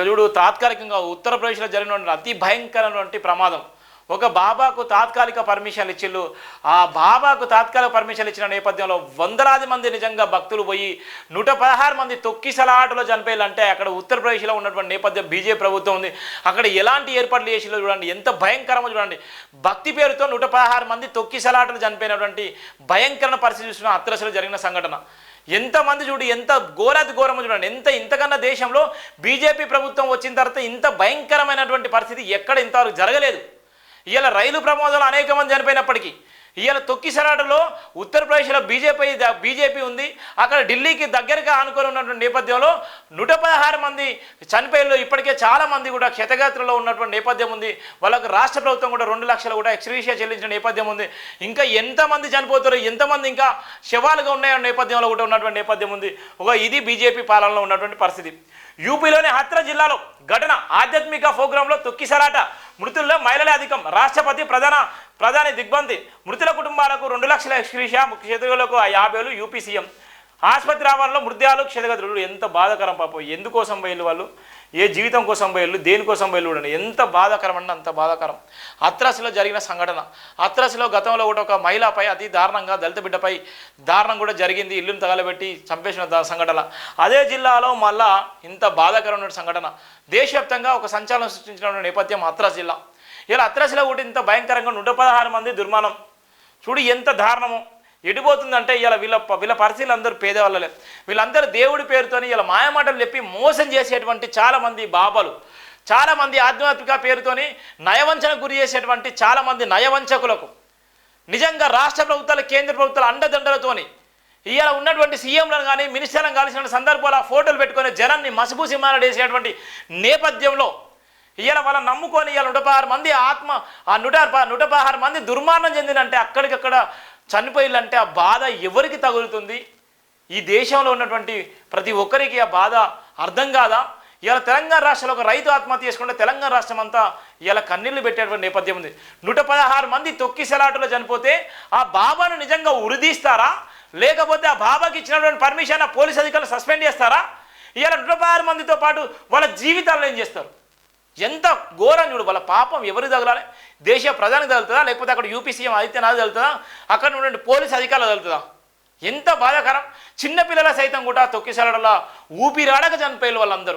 చూడు తాత్కాలికంగా ఉత్తరప్రదేశ్లో జరిగినటువంటి అతి భయంకరమైనటువంటి ప్రమాదం. ఒక బాబాకు తాత్కాలిక పర్మిషన్లు ఇచ్చిళ్ళు. ఆ బాబాకు తాత్కాలిక పర్మిషన్లు ఇచ్చిన నేపథ్యంలో వందలాది మంది నిజంగా భక్తులు పోయి 116 మంది తొక్కిసలాటలో చనిపోయాలంటే అక్కడ ఉత్తరప్రదేశ్లో ఉన్నటువంటి నేపథ్యం బీజేపీ ప్రభుత్వం ఉంది. అక్కడ ఎలాంటి ఏర్పాట్లు చేసిలో చూడండి, ఎంత భయంకరమో చూడండి. భక్తి పేరుతో 116 మంది తొక్కిసలాటలు చనిపోయినటువంటి భయంకర పరిస్థితి చూసిన హత్రస్లో జరిగిన సంఘటన. ఎంతమంది చూడు, ఎంత ఘోరాతి ఘోరమో చూడండి. ఇంతకన్నా దేశంలో బీజేపీ ప్రభుత్వం వచ్చిన తర్వాత ఇంత భయంకరమైనటువంటి పరిస్థితి ఎక్కడ ఇంతవరకు జరగలేదు. ఇవాళ రైలు ప్రమాదాలు అనేక మంది చనిపోయినప్పటికీ ఇవాళ తొక్కిసలాటలో ఉత్తరప్రదేశ్లో బీజేపీ ఉంది. అక్కడ ఢిల్లీకి దగ్గరగా ఆనుకొని ఉన్నటువంటి నేపథ్యంలో 116 మంది చనిపోయిలో ఇప్పటికే చాలామంది కూడా క్షతగాత్రలో ఉన్నటువంటి నేపథ్యం ఉంది. వాళ్ళకు రాష్ట్ర ప్రభుత్వం కూడా 2 లక్షలు కూడా ఎక్స్గ్రేషియా చెల్లించిన నేపథ్యం ఉంది. ఇంకా ఎంతమంది చనిపోతారో, ఎంతమంది ఇంకా శవాలుగా ఉన్నాయన్న నేపథ్యంలో కూడా ఉన్నటువంటి నేపథ్యం ఉంది. ఇది బీజేపీ పాలనలో ఉన్నటువంటి పరిస్థితి. యూపీలోని హత్రా జిల్లాలో ఘటన, ఆధ్యాత్మిక ప్రోగ్రాంలో తొక్కిసలాట, మృతుల్లో మహిళలే అధికం. రాష్ట్రపతి ప్రధాని దిగ్బంధి. మృతుల కుటుంబాలకు 2 లక్షల ఎక్స్గ్రేషియా, క్షతగాత్రులకు 50,000 యూపీ సీఎం. ఆసుపత్రి ఆవరణలో మృతదేహాలు, క్షతగాత్రులు. ఎంత బాధాకరం పాపం. ఎందుకోసం పోయిళ్ళు వాళ్ళు, ఏ జీవితం కోసం పోయిళ్ళు, దేనికోసం పోయిళ్ళు చూడండి. ఎంత బాధాకరం అంటే అంత బాధాకరం. హత్రాస్లో జరిగిన సంఘటన. హత్రాస్లో గతంలో కూడా ఒక మహిళపై అతి దారుణంగా, దళిత బిడ్డపై దారుణం కూడా జరిగింది. ఇల్లును తగలబెట్టి చంపేసిన సంఘటన. అదే జిల్లాలో మళ్ళా ఇంత బాధాకరమైన సంఘటన. దేశవ్యాప్తంగా ఒక సంచలనం సృష్టించిన నేపథ్యం హత్రాస్ జిల్లా. ఇలా హత్రాస్లో కూడా ఇంత భయంకరంగా 116 మంది దుర్మరణం. చూడు ఎంత దారుణమో. ఎడిపోతుందంటే ఇలా వీళ్ళ పరిస్థితులు అందరూ పేదవాళ్ళలే. వీళ్ళందరూ దేవుడి పేరుతోని ఇలా మాయమాటలు చెప్పి మోసం చేసేటువంటి చాలామంది బాబాలు, చాలామంది ఆధ్యాత్మిక పేరుతోని నయవంచనకు గురి చేసేటువంటి చాలామంది నయవంచకులకు నిజంగా రాష్ట్ర ప్రభుత్వాలు, కేంద్ర ప్రభుత్వాలు అండదండలతోని ఇవాళ ఉన్నటువంటి సీఎంలను కానీ మినిస్టర్లను కలిసిన సందర్భాల ఫోటోలు పెట్టుకొని జనాన్ని మసిపూసి మారడేసేటువంటి నేపథ్యంలో ఇవాళ వాళ్ళని నమ్ముకొని ఇవాళ 116 మంది 116 మంది దుర్మరణం చెందినంటే అక్కడికక్కడ చనిపోయిందంటే ఆ బాధ ఎవరికి తగులుతుంది? ఈ దేశంలో ఉన్నటువంటి ప్రతి ఒక్కరికి ఆ బాధ అర్థం కాదా? ఇవాళ తెలంగాణ రాష్ట్రంలో ఒక రైతు ఆత్మహత్య చేసుకుంటే తెలంగాణ రాష్ట్రం అంతా ఇవాళ కన్నీళ్లు పెట్టేటువంటి నేపథ్యం ఉంది. 116 మంది తొక్కిసలాటలో చనిపోతే ఆ బాబాను నిజంగా ఉరిదీస్తారా, లేకపోతే ఆ బాబాకి ఇచ్చినటువంటి పర్మిషన్ ఆ పోలీస్ అధికారులు సస్పెండ్ చేస్తారా? ఇవాళ 116 మందితో పాటు వాళ్ళ జీవితాలను ఏం చేస్తారు? ఎంత ఘోరం చూడు. వాళ్ళ పాపం ఎవరికి తగలాలి? దేశ ప్రధానికి తగులుతుందా, లేకపోతే అక్కడ యూపీ సీఎం ఆదిత్యనాథ్ తగులుతుందా, అక్కడ ఉన్నటువంటి పోలీస్ అధికారులు తగులుతుందా? ఎంత బాధాకరం. చిన్నపిల్లల సైతం కూడా తొక్కిసలాటలా ఊపిరాడక చనిపోయారు వాళ్ళందరూ.